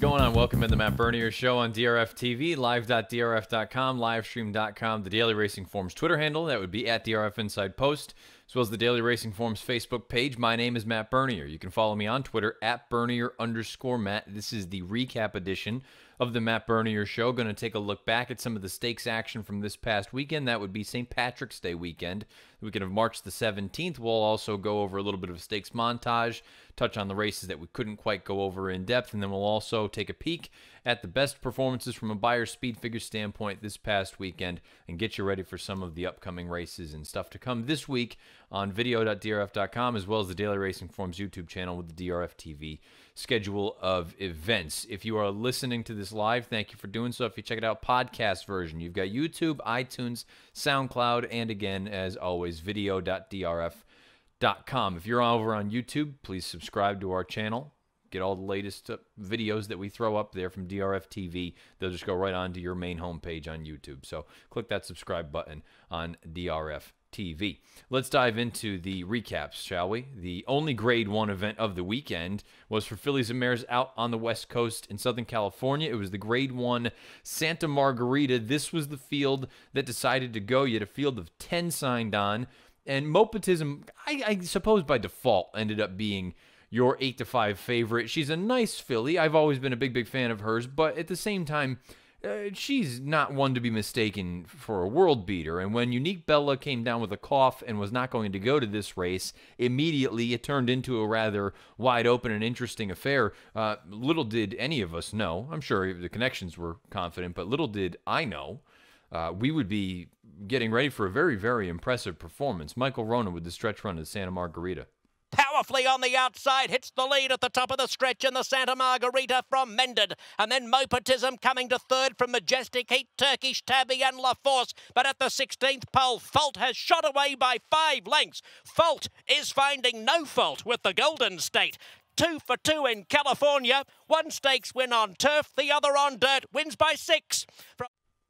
going on? Welcome to the Matt Bernier Show on DRF TV, live.drf.com, livestream.com, the Daily Racing Forms Twitter handle. That would be at DRF Inside Post, as well as the Daily Racing Forms Facebook page. My name is Matt Bernier. You can follow me on Twitter at Bernier_Matt. This is the recap edition of the Matt Bernier Show. Going to take a look back at some of the stakes action from this past weekend. That would be St. Patrick's Day weekend, the weekend of March the 17th. We'll also go over a little bit of a stakes montage, touch on the races that we couldn't quite go over in depth, and then we'll also take a peek at the best performances from a Beyer speed figure standpoint this past weekend and get you ready for some of the upcoming races and stuff to come this week on video.drf.com, as well as the Daily Racing Forms YouTube channel with the DRF TV schedule of events. If you are listening to this live, thank you for doing so. If you check it out, podcast version, you've got YouTube, iTunes, SoundCloud, and again, as always, video.drf.com. If you're over on YouTube, please subscribe to our channel. Get all the latest videos that we throw up there from DRF TV. They'll just go right onto your main homepage on YouTube. So click that subscribe button on DRF TV. Let's dive into the recaps, shall we? The only Grade 1 event of the weekend was for fillies and mares out on the West Coast in Southern California. It was the Grade 1 Santa Margarita. This was the field that decided to go. You had a field of 10 signed on. And Mopatism, I suppose by default, ended up being your 8-5 favorite. She's a nice filly. I've always been a big fan of hers, but at the same time, she's not one to be mistaken for a world beater. And when Unique Bella came down with a cough and was not going to go to this race, immediately it turned into a rather wide open and interesting affair. Little did any of us know. I'm sure the connections were confident, but little did I know we would be getting ready for a very impressive performance. Michael Rona with the stretch run to Santa Margarita. Powerfully on the outside, hits the lead at the top of the stretch in the Santa Margarita from Mended. And then Mopatism coming to third from Majestic Heat, Turkish Tabby and La Force. But at the 16th pole, Fault has shot away by 5 lengths. Fault is finding no fault with the Golden State. 2 for 2 in California. One stakes win on turf, the other on dirt, wins by 6.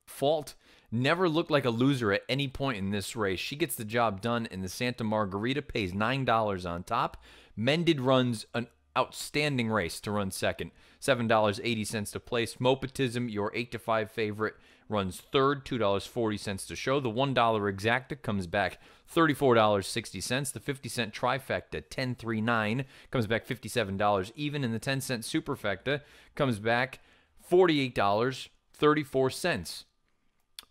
Fault never looked like a loser at any point in this race. She gets the job done, and the Santa Margarita pays $9 on top. Mended runs an outstanding race to run second, $7.80 to place. Mopatism, your 8-5 favorite, runs third, $2.40 to show. The $1 exacta comes back $34.60. The 50-cent trifecta, $10.39, comes back $57 even, and the 10-cent superfecta comes back $48.34.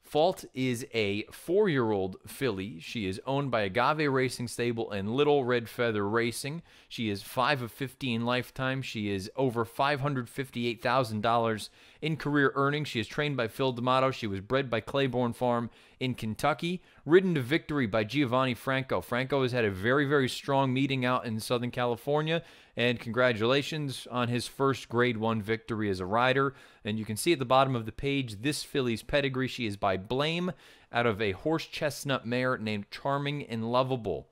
Fault is a 4-year-old filly. She is owned by Agave Racing Stable and Little Red Feather Racing. She is 5 of 15 lifetime. She is over $558,000 in career earnings. She is trained by Phil D'Amato. She was bred by Claiborne Farm in Kentucky. Ridden to victory by Giovanni Franco. Franco has had a very strong meeting out in Southern California, and congratulations on his first Grade 1 victory as a rider. And you can see at the bottom of the page this filly's pedigree. She is by Blame out of a horse chestnut mare named Charming and Lovable.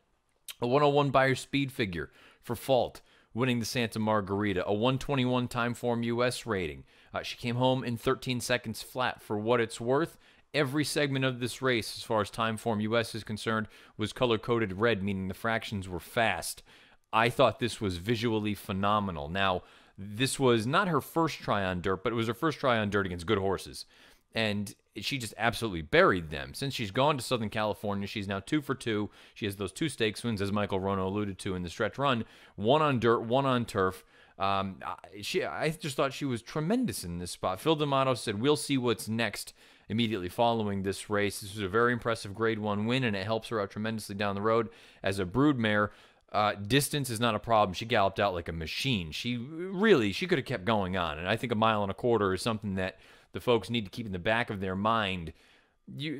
A 101 Beyer speed figure for Fault, winning the Santa Margarita. A 121 time form U.S. rating. She came home in 13 seconds flat. For what it's worth, every segment of this race, as far as time form U.S. is concerned, was color-coded red, meaning the fractions were fast. I thought this was visually phenomenal. Now, this was not her first try on dirt, but it was her first try on dirt against good horses. And she just absolutely buried them. Since she's gone to Southern California, she's now 2 for 2. She has those 2 stakes wins, as Michael Rono alluded to in the stretch run. 1 on dirt, 1 on turf. I just thought she was tremendous in this spot. Phil D'Amato said, we'll see what's next immediately following this race. This was a very impressive Grade 1 win, and it helps her out tremendously down the road as a broodmare. Distance is not a problem. She galloped out like a machine. She could have kept going on, and I think 1.25 miles is something that the folks need to keep in the back of their mind.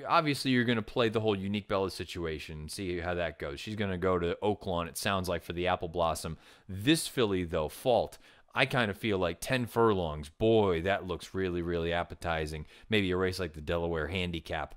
Obviously, you're going to play the whole Unique Bella situation, see how that goes. She's going to go to Oaklawn, it sounds like, for the Apple Blossom. This filly, though, Fault, I kind of feel like 10 furlongs. Boy, that looks really appetizing. Maybe a race like the Delaware Handicap.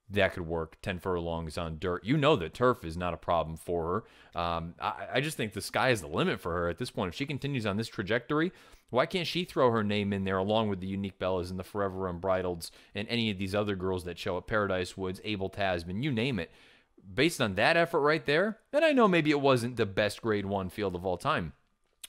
That could work. 10 furlongs on dirt. You know that turf is not a problem for her. I just think the sky is the limit for her at this point. If she continues on this trajectory, why can't she throw her name in there along with the Unique Bellas and the Forever Unbridleds and any of these other girls that show up? Paradise Woods, Abel Tasman, you name it. Based on that effort right there, and I know maybe it wasn't the best Grade 1 field of all time,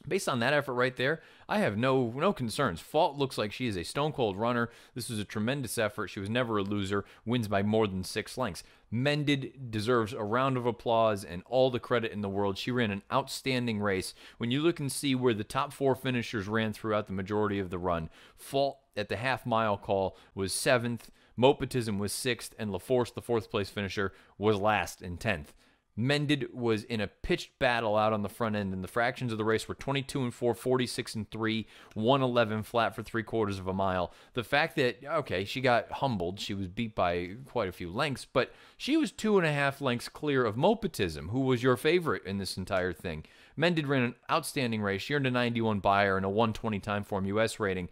Based on that effort right there, I have no concerns. Fault looks like she is a stone-cold runner. This was a tremendous effort. She was never a loser. Wins by more than 6 lengths. Mended deserves a round of applause and all the credit in the world. She ran an outstanding race. When you look and see where the top 4 finishers ran throughout the majority of the run, Fault at the half-mile call was 7th, Mopatism was 6th, and LaForce, the 4th-place finisher, was last in 10th. Mended was in a pitched battle out on the front end, and the fractions of the race were 22 and 4, 46 and 3, 111 flat for 3/4 of a mile. The fact that, okay, she got humbled, she was beat by quite a few lengths, but she was 2.5 lengths clear of Mopatism, who was your favorite in this entire thing. Mended ran an outstanding race. She earned a 91 buyer and a 120 Timeform US rating.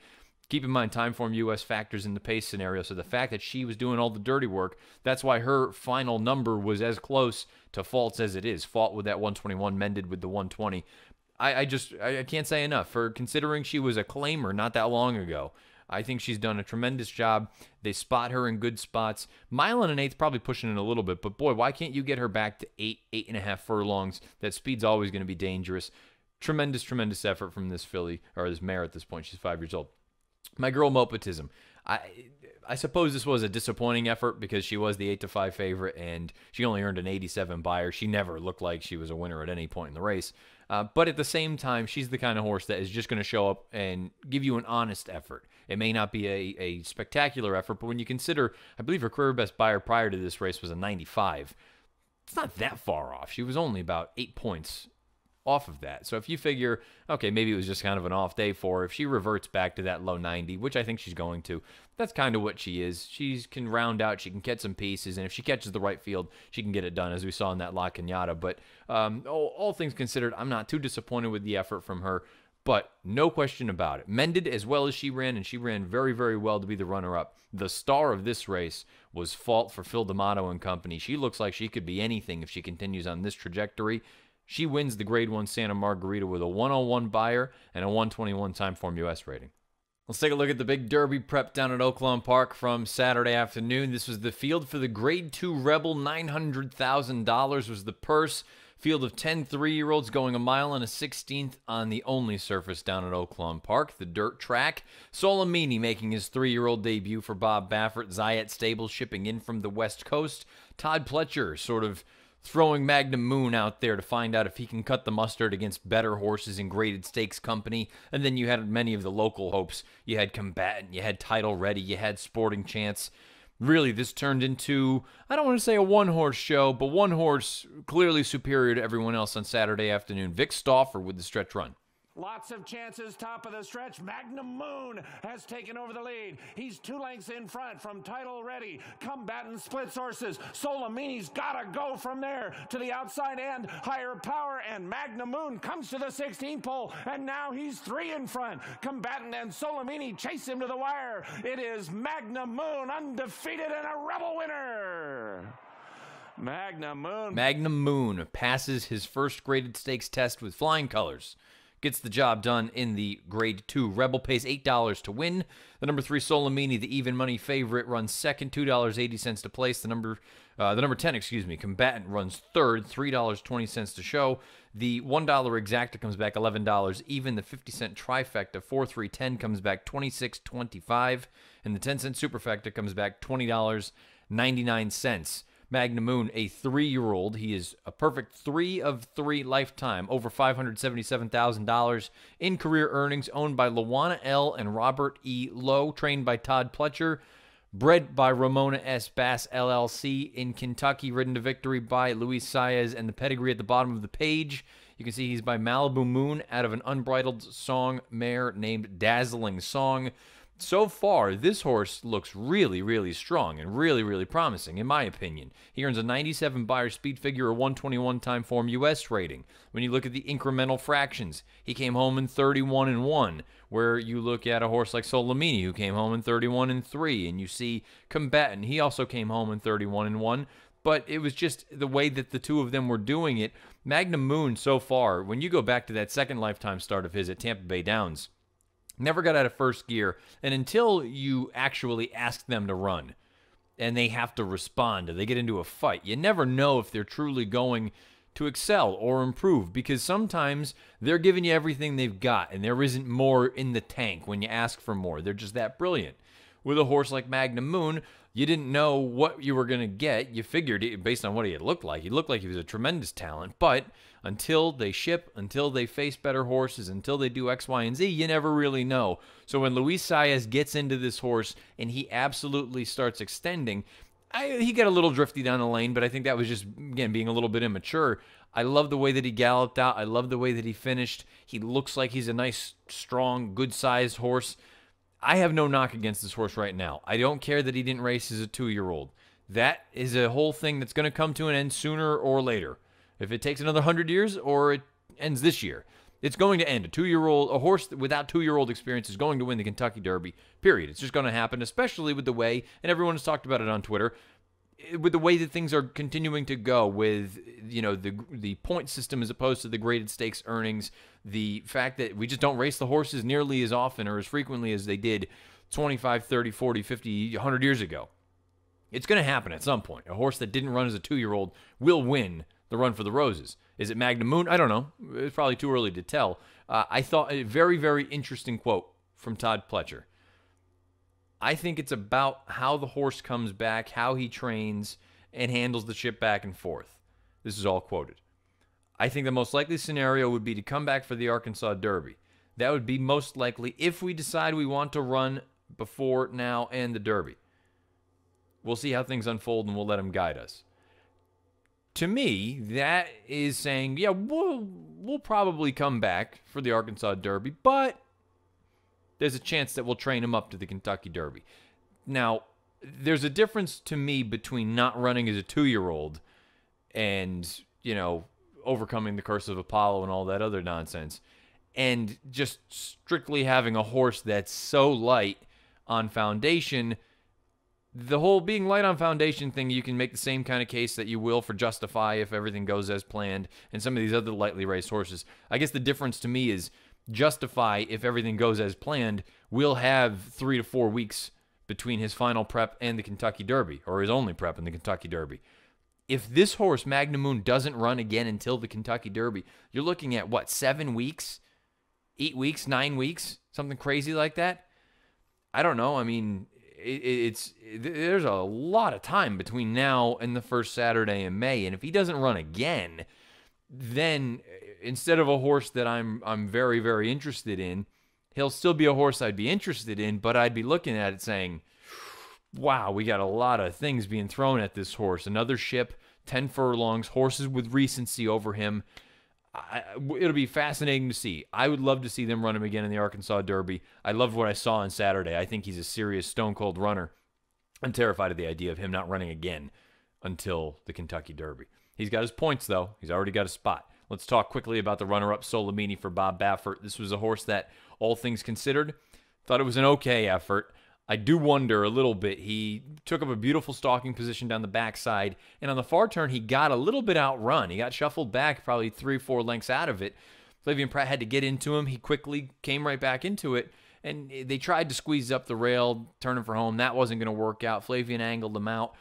Keep in mind, Timeform US factors in the pace scenario, so the fact that she was doing all the dirty work, that's why her final number was as close to Fault's as it is. Fault with that 121, Mended with the 120. I can't say enough. For considering she was a claimer not that long ago, I think she's done a tremendous job. They spot her in good spots. Mile and an eighth probably pushing it a little bit, but boy, why can't you get her back to 8.5 furlongs? That speed's always going to be dangerous. Tremendous effort from this filly, or this mare at this point. She's 5 years old. My girl Mopatism. I suppose this was a disappointing effort because she was the 8-5 favorite and she only earned an 87 buyer. She never looked like she was a winner at any point in the race. But at the same time, she's the kind of horse that is just going to show up and give you an honest effort. It may not be a spectacular effort, but when you consider, I believe her career best buyer prior to this race was a 95. It's not that far off. She was only about 8 points off of that. So if you figure, okay, maybe it was just kind of an off day for her, if she reverts back to that low 90, which I think she's going to, that's kind of what she is. She can round out, she can catch some pieces, and if she catches the right field, she can get it done, as we saw in that La Cañada. But all things considered, I'm not too disappointed with the effort from her, but no question about it. Mended as well as she ran, and she ran very, very well to be the runner-up. The star of this race was Fault for Phil D'Amato and company. She looks like she could be anything if she continues on this trajectory. She wins the Grade 1 Santa Margarita with a 101 buyer and a 121 Timeform US rating. Let's take a look at the big Derby prep down at Oaklawn Park from Saturday afternoon. This was the field for the Grade 2 Rebel. $900,000 was the purse. Field of 10 3-year-olds going 1 mile and a 16th on the only surface down at Oaklawn Park, the dirt track. Solomini making his 3-year-old debut for Bob Baffert. Zayat Stables shipping in from the West Coast. Todd Pletcher sort of throwing Magnum Moon out there to find out if he can cut the mustard against better horses in graded stakes company. And then you had many of the local hopes. You had Combatant, you had Title Ready, you had Sporting Chance. Really, this turned into, I don't want to say a one-horse show, but one horse clearly superior to everyone else on Saturday afternoon. Vic Stauffer with the stretch run. Lots of chances, top of the stretch. Magnum Moon has taken over the lead. He's 2 lengths in front from Title Ready. Combatant splits horses. Solomini's got to go from there to the outside end. Higher Power and Magnum Moon comes to the 16th pole, and now he's 3 in front. Combatant and Solomini chase him to the wire. It is Magnum Moon, undefeated and a Rebel winner. Magnum Moon passes his first graded stakes test with flying colors. Gets the job done in the Grade 2. Rebel pays $8 to win. The number 3 Solomini, the even money favorite, runs second, $2.80 to place. The number 10, Combatant runs third, $3.20 to show. The $1 exacta comes back $11. Even the 50-cent trifecta, 4-3-10, comes back $26.25. And the 10-cent superfecta comes back $20.99. Magnum Moon, a 3-year-old. He is a perfect 3 of 3 lifetime, over $577,000 in career earnings, owned by Luana L. and Robert E. Lowe, trained by Todd Pletcher, bred by Ramona S. Bass, LLC, in Kentucky, ridden to victory by Luis Saez, and the pedigree at the bottom of the page. You can see he's by Malibu Moon out of an unbridled song mare named Dazzling Song. So far, this horse looks really, really strong and really, really promising, in my opinion. He earns a 97 buyer speed figure, a 121 Timeform US rating. When you look at the incremental fractions, he came home in 31-1, where you look at a horse like Solomini, who came home in 31-3, and you see Combatant, he also came home in 31-1, but it was just the way that the two of them were doing it. Magnum Moon, so far, when you go back to that second lifetime start of his at Tampa Bay Downs, never got out of first gear, and until you actually ask them to run and they have to respond, or they get into a fight, you never know if they're truly going to excel or improve, because sometimes they're giving you everything they've got and there isn't more in the tank when you ask for more. They're just that brilliant. With a horse like Magnum Moon, you didn't know what you were going to get. You figured it based on what he had looked like. He looked like he was a tremendous talent, but until they ship, until they face better horses, until they do X, Y, and Z, you never really know. So when Luis Saez gets into this horse and he absolutely starts extending, he got a little drifty down the lane, but I think that was just, again, being a little bit immature. I love the way that he galloped out. I love the way that he finished. He looks like he's a nice, strong, good-sized horse. I have no knock against this horse right now. I don't care that he didn't race as a 2-year-old. That is a whole thing that's going to come to an end sooner or later. If it takes another 100 years or it ends this year, it's going to end. A horse without 2-year-old experience is going to win the Kentucky Derby, period. It's just going to happen, especially with the way, and everyone has talked about it on Twitter, with the way that things are continuing to go with, the point system as opposed to the graded stakes earnings, the fact that we just don't race the horses nearly as often or as frequently as they did 25, 30, 40, 50, 100 years ago. It's going to happen at some point. A horse that didn't run as a 2-year-old will win the Run for the Roses. Is it Magnum Moon? I don't know. It's probably too early to tell. I thought a very, very interesting quote from Todd Pletcher. I think it's about how the horse comes back, how he trains, and handles the ship back and forth. This is all quoted. I think the most likely scenario would be to come back for the Arkansas Derby. That would be most likely if we decide we want to run before, now, and the Derby. We'll see how things unfold, and we'll let him guide us. To me, that is saying, yeah, we'll probably come back for the Arkansas Derby, but there's a chance that we'll train him up to the Kentucky Derby. Now, there's a difference to me between not running as a 2-year-old and, overcoming the curse of Apollo and all that other nonsense, and just strictly having a horse that's so light on foundation. The whole being light on foundation thing, you can make the same kind of case that you will for Justify if everything goes as planned, and some of these other lightly raced horses. I guess the difference to me is Justify, if everything goes as planned, will have 3 to 4 weeks between his final prep and the Kentucky Derby, or his only prep in the Kentucky Derby. If this horse, Magnum Moon, doesn't run again until the Kentucky Derby, you're looking at, 7 weeks? 8 weeks? 9 weeks? Something crazy like that? I don't know. I mean, there's a lot of time between now and the first Saturday in May, and if he doesn't run again, then instead of a horse that I'm very, very interested in, he'll still be a horse I'd be interested in, but I'd be looking at it saying, wow, we got a lot of things being thrown at this horse. Another ship, 10 furlongs, horses with recency over him. It'll be fascinating to see. I would love to see them run him again in the Arkansas Derby. I loved what I saw on Saturday. I think he's a serious stone-cold runner. I'm terrified of the idea of him not running again until the Kentucky Derby. He's got his points, though. He's already got a spot. Let's talk quickly about the runner-up Solimini for Bob Baffert. This was a horse that, all things considered, thought it was an okay effort. I do wonder a little bit. He took up a beautiful stalking position down the backside, and on the far turn, he got a little bit outrun. He got shuffled back probably 3-4 lengths out of it. Flavien Prat had to get into him. He quickly came right back into it, and they tried to squeeze up the rail, turn him for home. That wasn't going to work out. Flavien angled him out.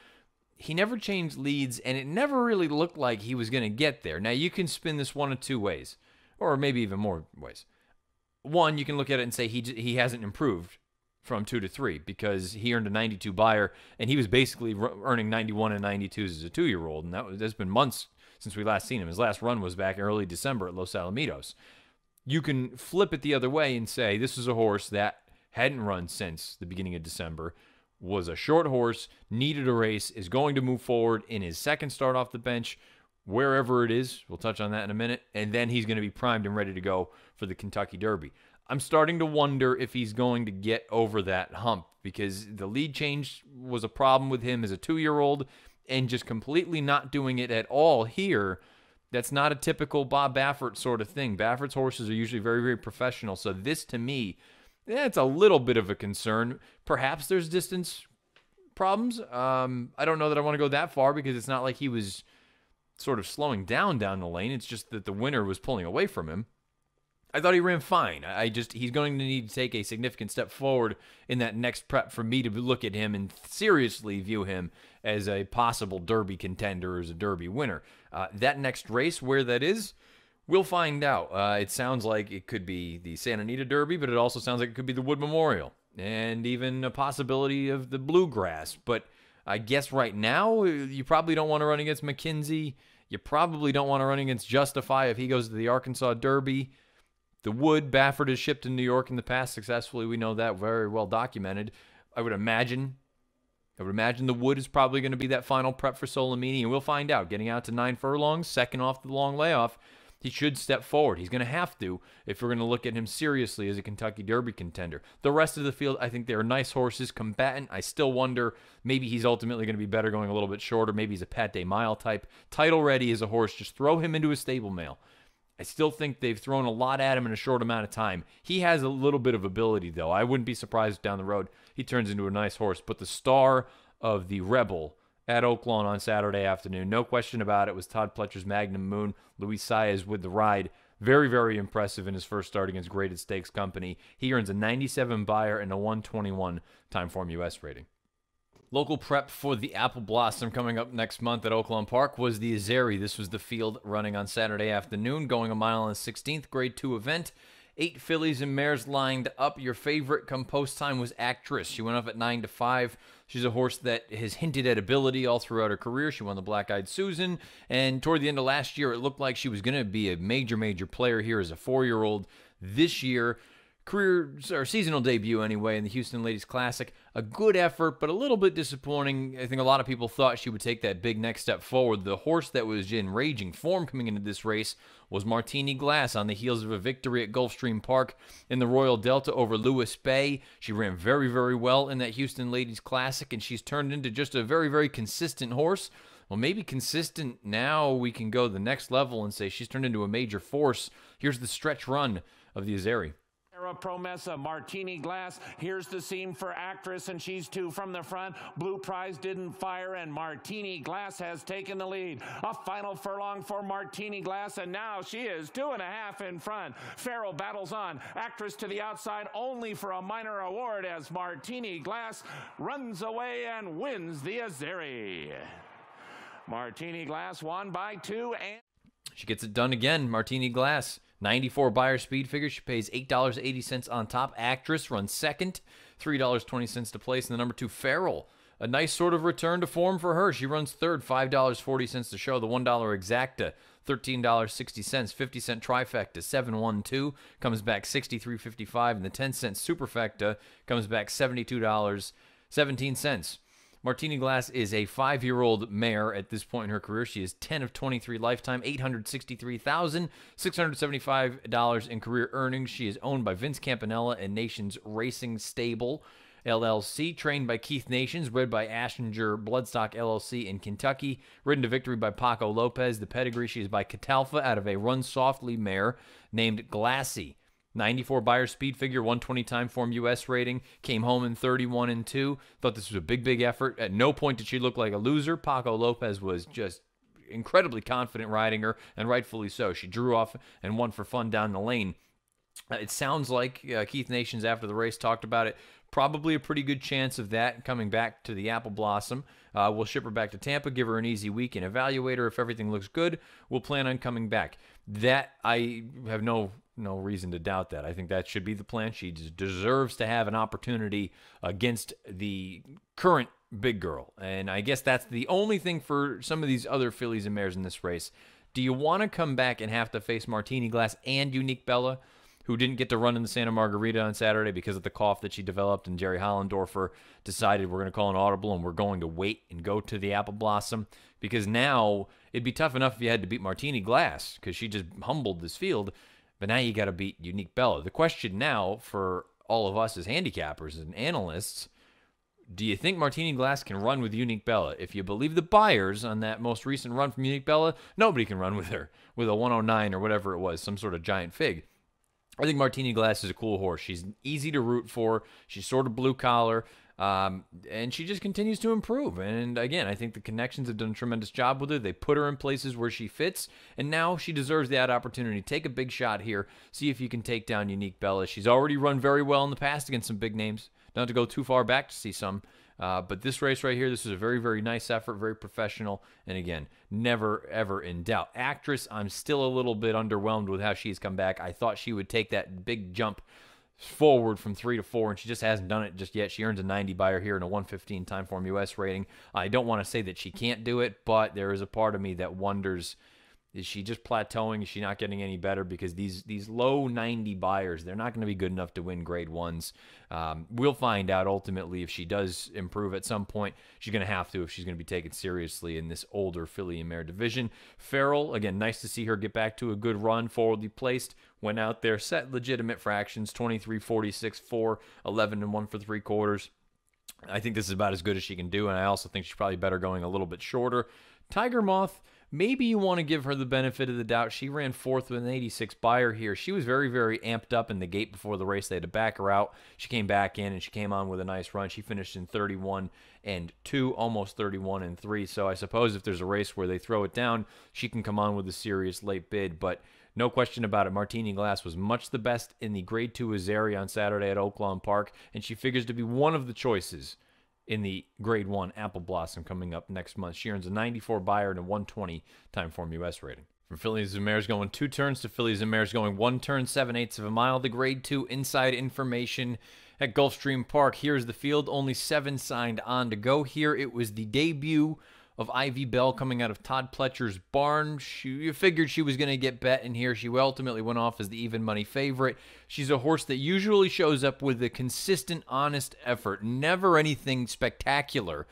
He never changed leads, and it never really looked like he was going to get there. Now, you can spin this one of two ways, or maybe even more ways. One, you can look at it and say he hasn't improved from 2 to 3 because he earned a 92 buyer, and he was basically earning 91 and 92s as a 2-year-old, and that's been months since we last seen him. His last run was back early December at Los Alamitos. You can flip it the other way and say this is a horse that hadn't run since the beginning of December, was a short horse, needed a race, is going to move forward in his second start off the bench, wherever it is. We'll touch on that in a minute. And then he's going to be primed and ready to go for the Kentucky Derby. I'm starting to wonder if he's going to get over that hump because the lead change was a problem with him as a 2-year-old and just completely not doing it at all here. That's not a typical Bob Baffert sort of thing. Baffert's horses are usually very, very professional. So this, to me, it's a little bit of a concern. Perhaps there's distance problems. I don't know that I want to go that far because it's not like he was sort of slowing down the lane. It's just that the winner was pulling away from him. I thought he ran fine. He's going to need to take a significant step forward in that next prep for me to look at him and seriously view him as a possible Derby contender, as a Derby winner. That next race, where that is, we'll find out. It sounds like it could be the Santa Anita Derby, but it also sounds like it could be the Wood Memorial, and even a possibility of the Bluegrass. But I guess right now, you probably don't want to run against McKinsey. You probably don't want to run against Justify if he goes to the Arkansas Derby. The Wood, Baffert has shipped to New York in the past successfully. We know that, very well documented. I would imagine the Wood is probably going to be that final prep for Solomini, and we'll find out. Getting out to 9 furlongs, second off the long layoff, he should step forward. He's going to have to if we're going to look at him seriously as a Kentucky Derby contender. The rest of the field, I think they're nice horses, combatant. I still wonder, maybe he's ultimately going to be better going a little bit shorter. Maybe he's a Pat Day Mile type. Title Ready is a horse. Just throw him into a stable mail. I still think they've thrown a lot at him in a short amount of time. He has a little bit of ability, though. I wouldn't be surprised if down the road he turns into a nice horse. But the star of the Rebel at Oaklawn on Saturday afternoon, no question about it, was Todd Pletcher's Magnum Moon. Luis Saez with the ride. Very, very impressive in his first start against Graded Stakes Company. He earns a 97 buyer and a 121 Timeform US rating. Local prep for the Apple Blossom coming up next month at Oaklawn Park was the Azeri. This was the field running on Saturday afternoon, going a mile and 16th, grade 2 event. 8 fillies and mares lined up. Your favorite come post time was Actress. She went off at 9-5. She's a horse that has hinted at ability all throughout her career. She won the Black-Eyed Susan, and toward the end of last year, it looked like she was going to be a major, major player here as a 4-year-old. This year, seasonal debut anyway in the Houston Ladies Classic. A good effort, but a little bit disappointing. I think a lot of people thought she would take that big next step forward. The horse that was in raging form coming into this race was Martini Glass on the heels of a victory at Gulfstream Park in the Royal Delta over Lewis Bay. She ran very, very well in that Houston Ladies Classic, and she's turned into just a very, very consistent horse. Well, maybe consistent now we can go the next level and say she's turned into a major force. Here's the stretch run of the Azeri. Promessa, Martini Glass. Here's the scene for Actress, and she's 2 from the front. Blue Prize didn't fire, and Martini Glass has taken the lead. A final furlong for Martini Glass, and now she is 2.5 in front. Farrell battles on. Actress to the outside, only for a minor award as Martini Glass runs away and wins the Azeri. Martini Glass won by 2, and she gets it done again. Martini Glass. 94 buyer speed figure. She pays $8.80 on top. Actress runs second, $3.20 to place. And the number 2, Farrell. A nice sort of return to form for her. She runs third, $5.40 to show. The $1 exacta, $13.60. 50-cent trifecta, 712. Comes back $63.55. And the 10-cent superfecta comes back $72.17. Martini Glass is a 5-year-old mare at this point in her career. She is 10 of 23 lifetime, $863,675 in career earnings. She is owned by Vince Campanella and Nations Racing Stable, LLC, trained by Keith Nations, bred by Ashinger Bloodstock, LLC in Kentucky, ridden to victory by Paco Lopez. The pedigree, she is by Catalfa out of a Run Softly mare named Glassy. 94 buyer speed figure, 120 Timeform US rating, came home in 31-2. Thought this was a big, big effort. At no point did she look like a loser. Paco Lopez was just incredibly confident riding her, and rightfully so. She drew off and won for fun down the lane. It sounds like Keith Nations after the race talked about it. Probably a pretty good chance of that coming back to the Apple Blossom. We'll ship her back to Tampa, give her an easy week, and evaluate her. If everything looks good, we'll plan on coming back. That, I have no reason to doubt that. I think that should be the plan. She deserves to have an opportunity against the current big girl. And I guess that's the only thing for some of these other fillies and mares in this race. Do you want to come back and have to face Martini Glass and Unique Bella, who didn't get to run in the Santa Margarita on Saturday because of the cough that she developed, and Jerry Hollendorfer decided we're going to call an audible and we're going to wait and go to the Apple Blossom? Because now it'd be tough enough if you had to beat Martini Glass because she just humbled this field, but now you got to beat Unique Bella. The question now for all of us as handicappers and analysts, do you think Martini Glass can run with Unique Bella? If you believe the buyers on that most recent run from Unique Bella, nobody can run with her with a 109 or whatever it was, some sort of giant fig. I think Martini Glass is a cool horse. She's easy to root for. She's sort of blue collar. And she just continues to improve. And again, I think the connections have done a tremendous job with her. They put her in places where she fits, and now she deserves that opportunity. Take a big shot here. See if you can take down Unique Bella. She's already run very well in the past against some big names. Don't have to go too far back to see some. But this race right here, this is a very, very nice effort, very professional, and again, never, ever in doubt. Actress, I'm still a little bit underwhelmed with how she's come back. I thought she would take that big jump forward from 3 to 4, and she just hasn't done it just yet. She earns a 90 by her here and a 115 Timeform US rating. I don't want to say that she can't do it, but there is a part of me that wonders, is she just plateauing? Is she not getting any better? Because these low 90 buyers, they're not going to be good enough to win grade ones. We'll find out ultimately if she does improve at some point. She's going to have to if she's going to be taken seriously in this older filly and mare division. Farrell, again, nice to see her get back to a good run, forwardly placed. Went out there, set legitimate fractions, 23, 46, 4, 11, and 1 for 3/4. I think this is about as good as she can do, and I also think she's probably better going a little bit shorter. Tiger Moth, maybe you want to give her the benefit of the doubt. She ran 4th with an 86 buyer here. She was very, very amped up in the gate before the race. They had to back her out. She came back in, and she came on with a nice run. She finished in 31 and 2, almost 31 and 3. So I suppose if there's a race where they throw it down, she can come on with a serious late bid. But no question about it, Martini Glass was much the best in the Grade 2 Azeri on Saturday at Oaklawn Park, and she figures to be one of the choices in the Grade 1 Apple Blossom coming up next month. She earns a 94 buyer and a 120 Timeform US rating. From fillies and mares going 2 turns to fillies and mares going 1 turn, 7/8 of a mile, the Grade 2 inside information at Gulfstream Park. Here's the field, only 7 signed on to go here. It was the debut of Ivy Bell coming out of Todd Pletcher's barn. You figured she was going to get bet in here. She ultimately went off as the even money favorite. She's a horse that usually shows up with a consistent, honest effort, never anything spectacular.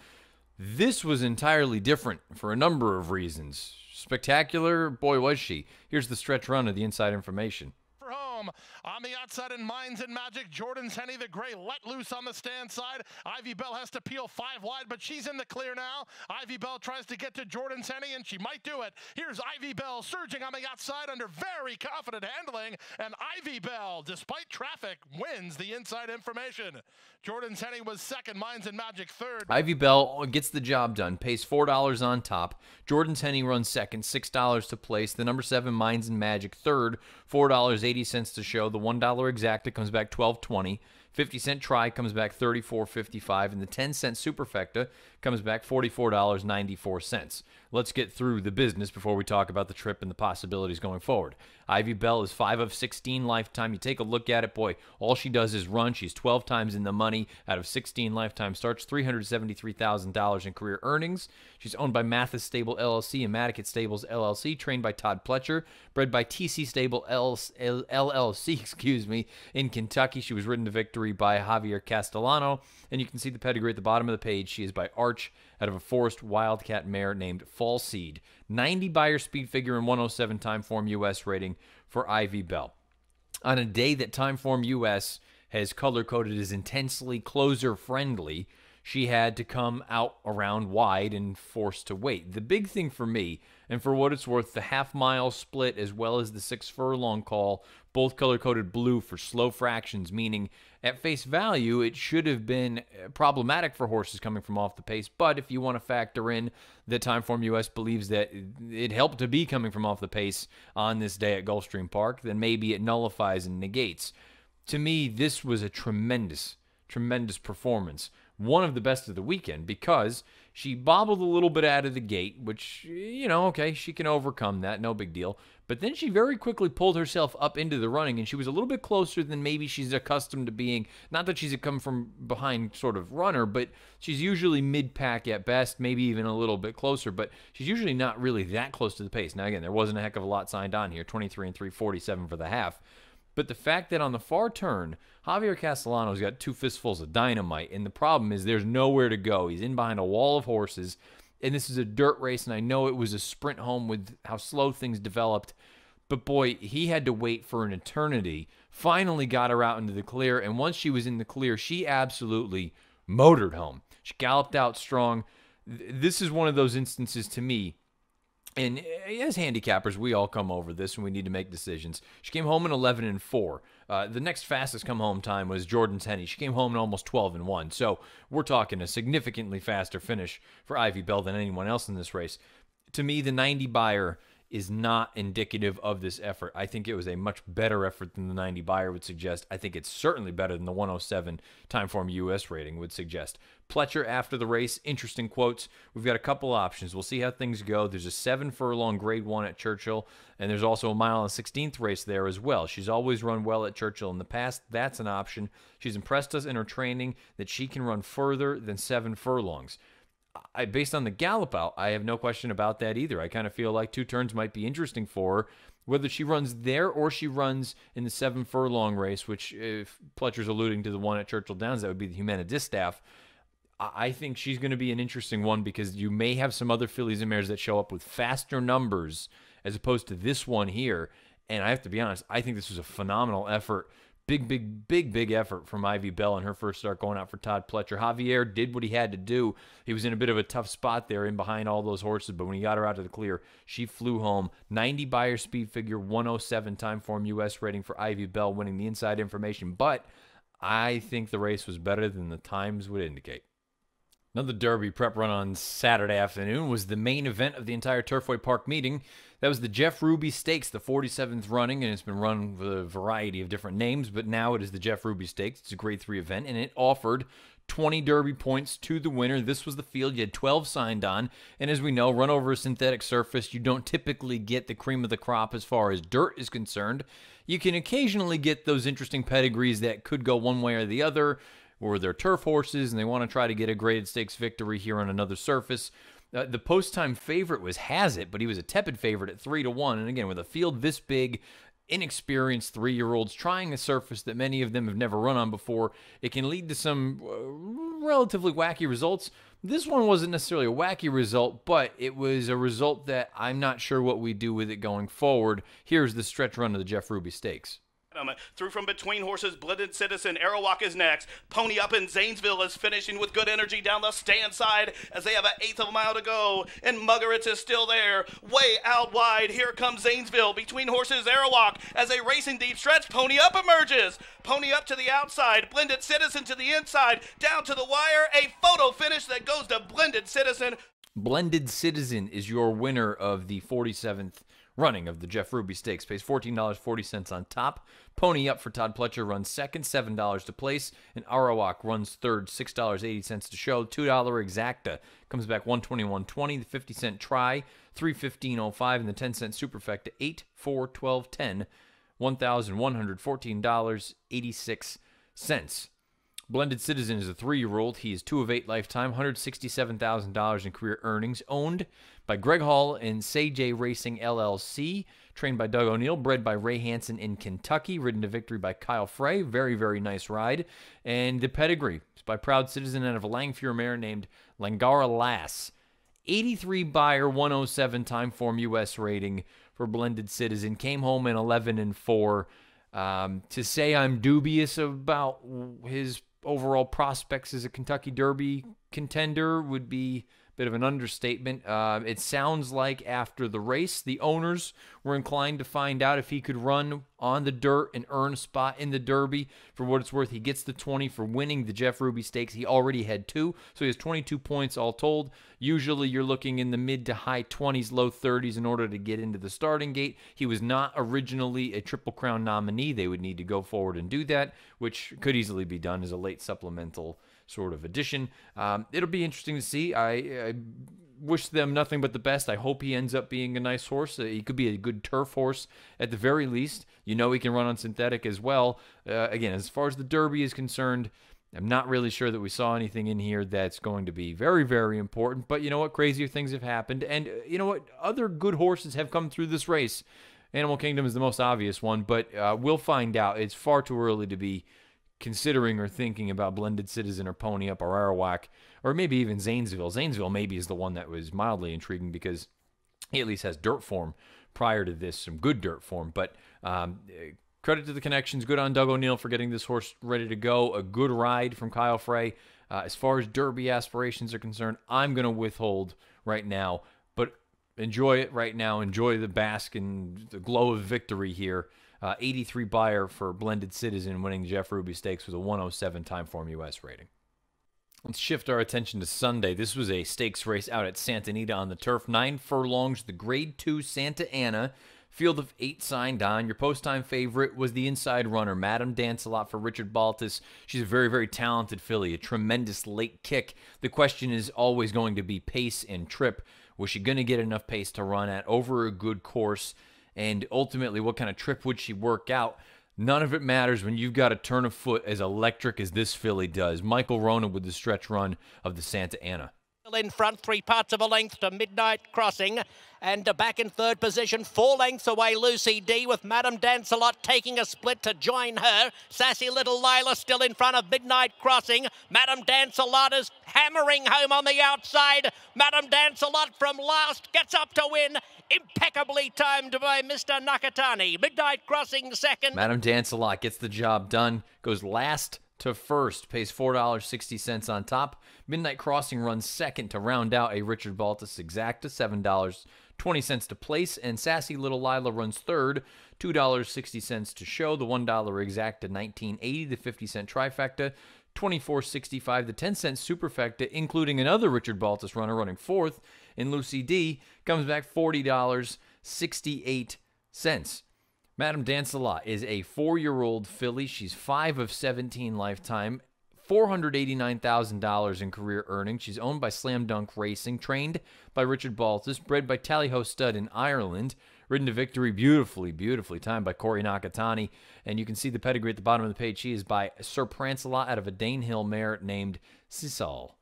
This was entirely different for a number of reasons. Spectacular? Boy, was she. Here's the stretch run of the inside information. Home on the outside in Minds and Magic, Jordan's Henny the Gray let loose on the stand side. Ivy Bell has to peel 5 wide, but she's in the clear now. Ivy Bell tries to get to Jordan's Henny, and she might do it. Here's Ivy Bell surging on the outside under very confident handling, and Ivy Bell, despite traffic, wins the inside information. Jordan's Henny was second, Minds and Magic third. Ivy Bell gets the job done, pays $4 on top. Jordan's Henny runs second, $6 to place. The number 7, Minds and Magic third, $4.80 to show. The $1 exacta comes back $12.20. 50-cent try comes back $34.55, and the 10-cent superfecta comes back $44.94. Let's get through the business before we talk about the trip and the possibilities going forward. Ivy Bell is 5 of 16 lifetime. You take a look at it, boy, all she does is run. She's 12 times in the money out of 16 lifetime starts, $373,000 in career earnings. She's owned by Mathis Stable LLC and Madicat Stables LLC, trained by Todd Pletcher, bred by TC Stable LLC, in Kentucky. She was ridden to victory by Javier Castellano, and you can see the pedigree at the bottom of the page. She is by Arch out of a Forest Wildcat mare named Fall Seed. 90 buyer speed figure and 107 Timeform US rating for Ivy Bell. On a day that Timeform US has color-coded as intensely closer-friendly, she had to come out around wide and forced to wait. The big thing for me, and for what it's worth, the half-mile split as well as the 6 furlong call, both color-coded blue for slow fractions, meaning at face value, it should have been problematic for horses coming from off the pace. But if you want to factor in that Timeform US believes that it helped to be coming from off the pace on this day at Gulfstream Park, then maybe it nullifies and negates. To me, this was a tremendous, tremendous performance. One of the best of the weekend because she bobbled a little bit out of the gate, which, okay, she can overcome that, no big deal. But then she very quickly pulled herself up into the running, and she was a little bit closer than maybe she's accustomed to being. Not that she's a come from behind sort of runner, but she's usually mid-pack at best, maybe even a little bit closer, but she's usually not really that close to the pace. Now, again, there wasn't a heck of a lot signed on here, 23 and 347 for the half. But the fact that on the far turn, Javier Castellano's got 2 fistfuls of dynamite, and the problem is there's nowhere to go. He's in behind a wall of horses, and this is a dirt race, and I know it was a sprint home with how slow things developed, but boy, he had to wait for an eternity. Finally got her out into the clear, and once she was in the clear, she absolutely motored home. She galloped out strong. This is one of those instances to me. And as handicappers, we all come over this and we need to make decisions. She came home in 11-4. The next fastest come home time was Jordan Tenney. She came home in almost 12-1. So we're talking a significantly faster finish for Ivy Bell than anyone else in this race. To me, the 90 buyer is not indicative of this effort. I think it was a much better effort than the 90 buyer would suggest. I think it's certainly better than the 107 Timeform US rating would suggest. Pletcher after the race, interesting quotes. We've got a couple options. We'll see how things go. There's a 7-furlong grade 1 at Churchill, and there's also a mile and 16th race there as well. She's always run well at Churchill in the past. That's an option. She's impressed us in her training that she can run further than 7 furlongs. Based on the gallop out, I have no question about that either. I kind of feel like 2 turns might be interesting for her. Whether she runs there or she runs in the 7-furlong race, which if Pletcher's alluding to the one at Churchill Downs, that would be the Humana Distaff. I think she's going to be an interesting one because you may have some other fillies and mares that show up with faster numbers as opposed to this one here. And I have to be honest, I think this was a phenomenal effort. Big effort from Ivy Bell in her first start going out for Todd Pletcher. Javier did what he had to do. He was in a bit of a tough spot there in behind all those horses, but when he got her out to the clear, she flew home. 90 buyer speed figure, 107 Timeform US rating for Ivy Bell, winning the inside information. But I think the race was better than the times would indicate. Another Derby prep run on Saturday afternoon was the main event of the entire Turfway Park meeting. That was the Jeff Ruby Stakes, the 47th running, and it's been run with a variety of different names, but now it is the Jeff Ruby Stakes. It's a grade 3 event, and it offered 20 Derby points to the winner. This was the field. You had 12 signed on, and as we know, run over a synthetic surface, you don't typically get the cream of the crop as far as dirt is concerned. You can occasionally get those interesting pedigrees that could go one way or the other, or they're turf horses and they want to try to get a graded stakes victory here on another surface. The post-time favorite was Has It, but he was a tepid favorite at 3-1. And again, with a field this big, inexperienced 3-year-olds trying a surface that many of them have never run on before, it can lead to some relatively wacky results. This one wasn't necessarily a wacky result, but it was a result that I'm not sure what we do with it going forward. Here's the stretch run of the Jeff Ruby Stakes. Through from between horses, Blended Citizen, Aerowalk is next. Pony Up in Zanesville is finishing with good energy down the stand side as they have an 1/8 of a mile to go. And Margarita is still there, way out wide. Here comes Zanesville between horses, Aerowalk as a racing deep stretch. Pony Up emerges. Pony Up to the outside, Blended Citizen to the inside, down to the wire. A photo finish that goes to Blended Citizen. Blended Citizen is your winner of the 47th running of the Jeff Ruby Stakes. Pays $14.40 on top. Pony Up for Todd Pletcher runs second, $7 to place. And Arawak runs third, $6.80 to show. $2 Exacta comes back $121.20. The 50-cent try, $315.05. And the 10-cent Superfecta, $8, $4, $12, $10, $1,114.86. Blended Citizen is a 3-year-old. He is 2 of 8 lifetime, $167,000 in career earnings. Owned by Greg Hall and Say Racing LLC. Trained by Doug O'Neill. Bred by Ray Hansen in Kentucky. Ridden to victory by Kyle Frey. Very nice ride. And the pedigree is by Proud Citizen out of a Langfuhr mare named Langara Lass. 83 buyer, 107 Timeform US rating for Blended Citizen. Came home in 11-4. To say I'm dubious about his overall prospects as a Kentucky Derby contender would be a bit of an understatement. It sounds like after the race, the owners were inclined to find out if he could run on the dirt and earn a spot in the Derby. For what it's worth, he gets the 20 for winning the Jeff Ruby Stakes. He already had 2, so he has 22 points all told. Usually you're looking in the mid to high 20s, low 30s in order to get into the starting gate. He was not originally a Triple Crown nominee. They would need to go forward and do that, which could easily be done as a late supplemental sort of addition. It'll be interesting to see. I wish them nothing but the best. I hope he ends up being a nice horse. He could be a good turf horse at the very least. You know he can run on synthetic as well. Again, as far as the Derby is concerned, I'm not really sure that we saw anything in here that's going to be very important. But you know what? Crazier things have happened. And you know what? Other good horses have come through this race. Animal Kingdom is the most obvious one, but we'll find out. It's far too early to be considering or thinking about Blended Citizen or Pony Up or Arawak, or maybe even Zanesville. Zanesville maybe is the one that was mildly intriguing because he at least has dirt form prior to this, some good dirt form. But credit to the connections. Good on Doug O'Neill for getting this horse ready to go. A good ride from Kyle Frey. As far as Derby aspirations are concerned, I'm going to withhold right now. But enjoy it right now. Enjoy the bask and the glow of victory here. 83 buyer for Blended Citizen, winning the Jeff Ruby Stakes with a 107 time form U.S. rating. Let's shift our attention to Sunday. This was a stakes race out at Santa Anita on the turf. 9 furlongs, the Grade 2 Santa Ana. Field of 8 signed on. Your post-time favorite was the inside runner, Madame Dance-A-Lot for Richard Baltus. She's a very, very talented filly, a tremendous late kick. The question is always going to be pace and trip. Was she going to get enough pace to run at over a good course? And ultimately, what kind of trip would she work out? None of it matters when you've got a turn of foot as electric as this filly does. Michael Ronan with the stretch run of the Santa Ana. In front, 3 parts of a length to Midnight Crossing, and back in third position, 4 lengths away, Lucy D, with Madame Dance-A-Lot taking a split to join her. Sassy Little Lila still in front of Midnight Crossing. Madame Dance-A-Lot is hammering home on the outside. Madame Dance-A-Lot from last gets up to win, impeccably timed by Mr. Nakatani. Midnight Crossing second. Madame Dance-A-Lot gets the job done, goes last to first, pays $4.60 on top. Midnight Crossing runs second to round out a Richard Baltus exacta, $7.20 to place. And Sassy Little Lila runs third, $2.60 to show. The $1 exacta, $19.80. The 50-cent trifecta, $24.65. The 10-cent superfecta, including another Richard Baltus runner running fourth in Lucy D, comes back $40.68. Madame Dance-A-Lot is a 4-year-old filly. She's 5 of 17 lifetime, $489,000 in career earnings. She's owned by Slam Dunk Racing, trained by Richard Baltus, bred by Tally-Ho Stud in Ireland, ridden to victory beautifully, beautifully timed by Corey Nakatani. And you can see the pedigree at the bottom of the page. She is by Sir Prancelot out of a Danehill mare named Sisal.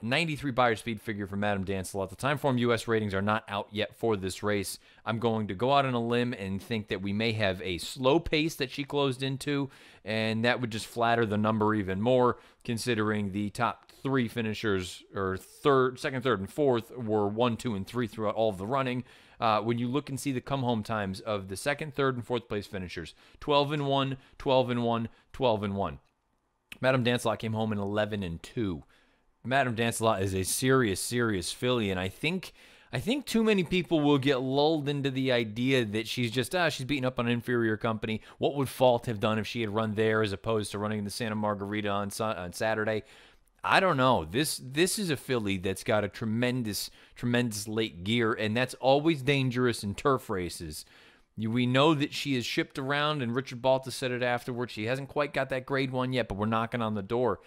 93 buyer speed figure for Madame Dance-A-Lot. The time form U.S. ratings are not out yet for this race. I'm going to go out on a limb and think that we may have a slow pace that she closed into, and that would just flatter the number even more, considering the top 3 finishers, or second, third, and fourth, were 1, 2, and 3 throughout all of the running. When you look and see the come-home times of the second, third, and fourth place finishers, 12-1, 12-1, 12-1. Madame Dance-A-Lot came home in 11-2. Madame Dance-A-Lot is a serious, serious filly, and I think too many people will get lulled into the idea that she's just, she's beating up on an inferior company. What would Fault have done if she had run there as opposed to running the Santa Margarita on Saturday? I don't know. This is a filly that's got a tremendous, tremendous late gear, and that's always dangerous in turf races. We know that she is shipped around, and Richard Baltus said it afterwards. She hasn't quite got that grade 1 yet, but we're knocking on the door.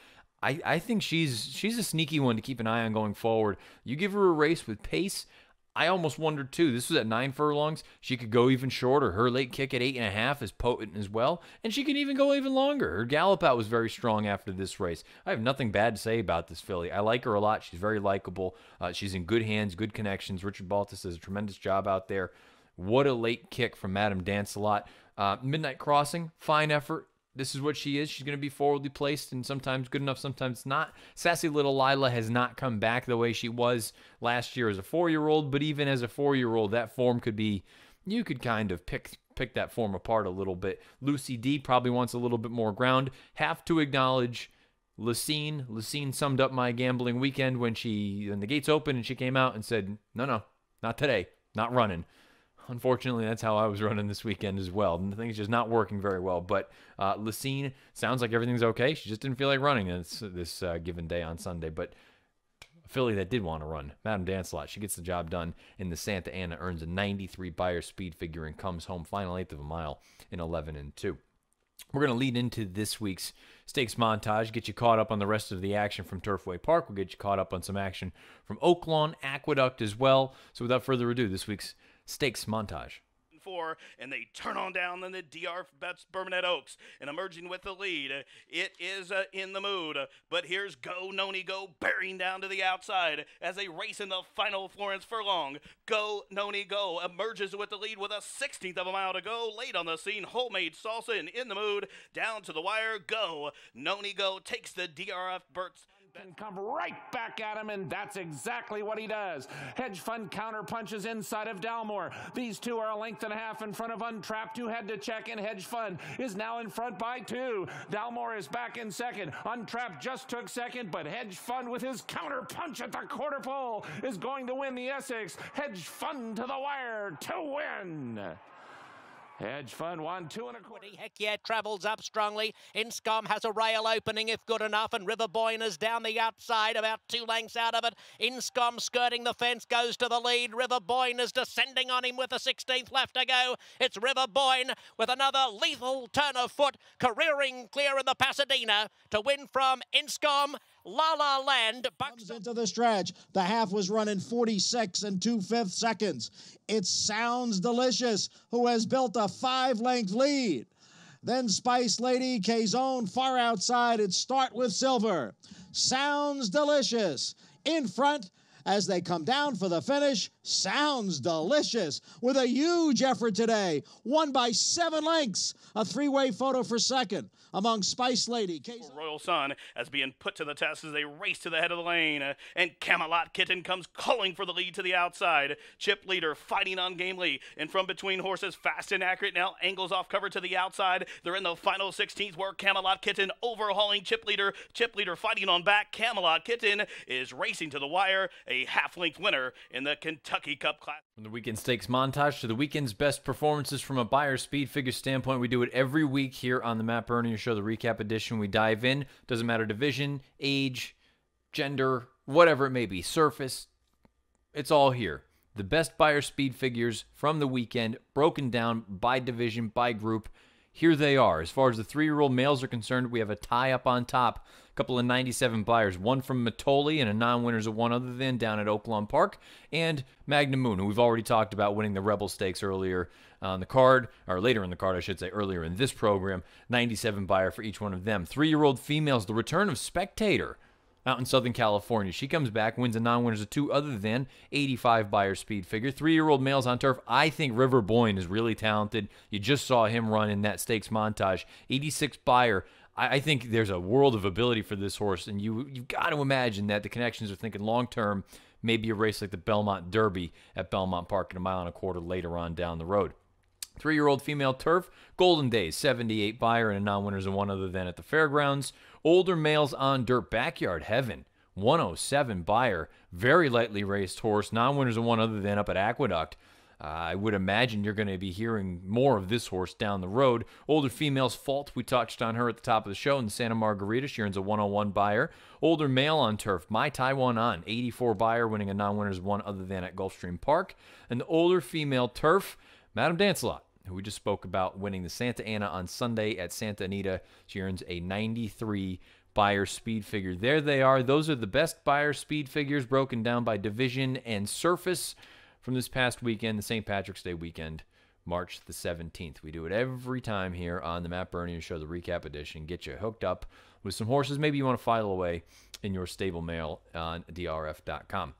I think she's a sneaky one to keep an eye on going forward. You give her a race with pace, I almost wondered too. This was at 9 furlongs. She could go even shorter. Her late kick at 8.5 is potent as well, and she can even go even longer. Her gallop out was very strong after this race. I have nothing bad to say about this filly. I like her a lot. She's very likable. She's in good hands, good connections. Richard Baltus does a tremendous job out there. What a late kick from Madame Dance-A-Lot. Midnight Crossing, fine effort. This is what she is. She's going to be forwardly placed and sometimes good enough, sometimes not. Sassy Little Lila has not come back the way she was last year as a 4-year-old, but even as a 4-year-old, that form could be, you could kind of pick that form apart a little bit. Lucy D probably wants a little bit more ground. Have to acknowledge Lucine. Lucine summed up my gambling weekend when the gates opened and she came out and said, no, not today, not running. Unfortunately, that's how I was running this weekend as well. And the thing's just not working very well. But Lucine sounds like everything's okay. She just didn't feel like running this given day on Sunday. But a filly that did want to run, Madame Dance-A-Lot, she gets the job done in the Santa Ana, earns a 93 buyer speed figure, and comes home final 1/8 of a mile in 11-2. We're going to lead into this week's stakes montage, get you caught up on the rest of the action from Turfway Park. We'll get you caught up on some action from Oaklawn Aqueduct as well. So without further ado, this week's stakes montage. And they turn on down in the DR Bets Burnett Oaks, and emerging with the lead, it is In the Mood, but here's Go Noni Go bearing down to the outside as they race in the final Florence furlong. Go Noni Go emerges with the lead with a 16th of a mile to go. Late on the scene, Homemade Salsa and In the Mood down to the wire. Go Noni Go takes the DRF And come right back at him, and that's exactly what he does. Hedge Fund counter punches inside of Dalmore. These two are a length and a half in front of Untrapped, who had to check, and Hedge Fund is now in front by 2. Dalmore is back in second. Untrapped just took second, but Hedge Fund with his counter punch at the quarter pole is going to win the Essex. Hedge Fund to the wire to win. Hedge Fund 1, 2 1/4. Heck yeah, travels up strongly. Inscom has a rail opening if good enough, and River Boyne is down the outside, about 2 lengths out of it. Inscom skirting the fence goes to the lead. River Boyne is descending on him with the 16th left to go. It's River Boyne with another lethal turn of foot, careering clear in the Pasadena to win from Inscom. La La Land comes into the stretch. The half was running 46 and 2/5 seconds. It Sounds Delicious, who has built a 5-length lead. Then Spice Lady, K-Zone far outside. It Start with Silver. Sounds Delicious in front as they come down for the finish. Sounds Delicious with a huge effort today. Won by 7 lengths. A 3-way photo for second among Spice Lady. Royal Sun as being put to the test as they race to the head of the lane. And Camelot Kitten comes calling for the lead to the outside. Chip Leader fighting ungamely. And from between horses, Fast and Accurate now angles off cover to the outside. They're in the final 16th where Camelot Kitten overhauling Chip Leader. Chip Leader fighting on back. Camelot Kitten is racing to the wire. A half-length winner in the Kentucky Cup class. From the Weekend Stakes montage to the weekend's best performances from a Beyer speed figure standpoint, we do it every week here on the Matt Bernier Show, the recap edition. We dive in. Doesn't matter division, age, gender, whatever it may be, surface. It's all here. The best Beyer speed figures from the weekend, broken down by division, by group. Here they are. As far as the 3-year-old males are concerned, we have a tie up on top. A couple of 97 Beyers, one from Matoli and a non-winners of one other than down at Oaklawn Park, and Magnum Moon, who we've already talked about winning the Rebel Stakes earlier on the card, or later in the card, I should say, earlier in this program. 97 Beyer for each one of them. 3-year-old females, the return of Spectator out in Southern California. She comes back, wins a non-winners of 2 other than 85 Beyer speed figure. 3-year-old males on turf. I think River Boyne is really talented. You just saw him run in that stakes montage. 86 Beyer. I think there's a world of ability for this horse, and you've got to imagine that the connections are thinking long-term, maybe a race like the Belmont Derby at Belmont Park at 1.25 miles later on down the road. 3-year-old female turf, Golden Days, 78 Beyer and a non-winners of one other than at the fairgrounds. Older males on dirt, Backyard Heaven, 107 Beyer, very lightly raced horse, non-winners of one other than up at Aqueduct. I would imagine you're going to be hearing more of this horse down the road. Older females, Fault, we touched on her at the top of the show in the Santa Margarita. She earns a 101 Beyer. Older male on turf, My Taiwan On, 84 Beyer, winning a non-winners of one other than at Gulfstream Park. And the older female turf, Madame Dancelot, who we just spoke about, winning the Santa Ana on Sunday at Santa Anita. She earns a 93 Beyer speed figure. There they are. Those are the best Beyer speed figures broken down by division and surface from this past weekend, the St. Patrick's Day weekend, March the 17th. We do it every time here on the Matt Bernier Show, the recap edition. Get you hooked up with some horses maybe you want to file away in your stable mail on drf.com.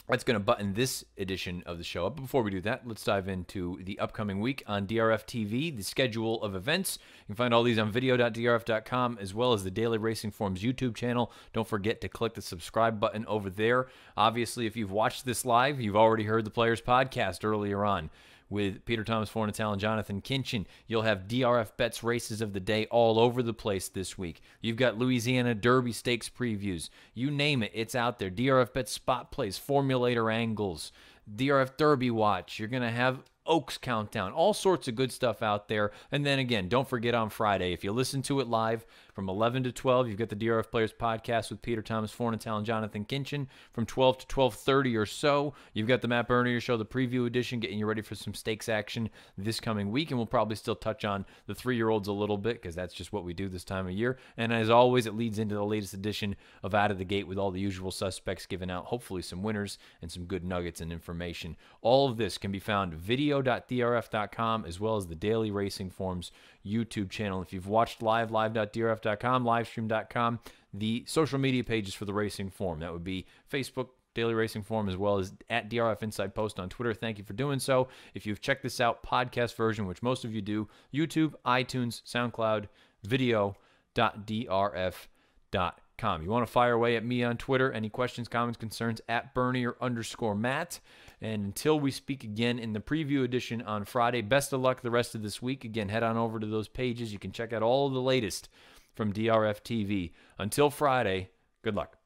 That's going to button this edition of the show up. But before we do that, let's dive into the upcoming week on DRF TV, the schedule of events. You can find all these on video.drf.com as well as the Daily Racing Forms YouTube channel. Don't forget to click the subscribe button over there. Obviously, if you've watched this live, you've already heard the Players Podcast earlier on with Peter Thomas Fornatal and Jonathan Kinchin. You'll have DRF Bets races of the day all over the place this week. You've got Louisiana Derby Stakes previews. You name it, it's out there. DRF Bets spot plays, formulator angles, DRF Derby watch. You're going to have Oaks countdown, all sorts of good stuff out there. And then again, don't forget on Friday, if you listen to it live from 11 to 12, you've got the DRF Players Podcast with Peter Thomas Fornatal and Jonathan Kinchin. From 12 to 12:30 or so, you've got the Matt Bernier Show, the preview edition, getting you ready for some stakes action this coming week. And we'll probably still touch on the 3-year-olds a little bit because that's just what we do this time of year. And as always, it leads into the latest edition of Out of the Gate with all the usual suspects giving out hopefully some winners and some good nuggets and information. All of this can be found video.drf.com as well as the Daily Racing Forms YouTube channel. If you've watched live, live.drf.com, livestream.com, the social media pages for the Racing Form. That would be Facebook, Daily Racing Form, as well as at DRF Inside Post on Twitter. Thank you for doing so. If you've checked this out, podcast version, which most of you do, YouTube, iTunes, SoundCloud, video.drf.com. BernieR_Matt.com. You want to fire away at me on Twitter? Any questions, comments, concerns at Bernier_Matt. And until we speak again in the preview edition on Friday, best of luck the rest of this week. Again, head on over to those pages. You can check out all of the latest from DRF TV. Until Friday, good luck.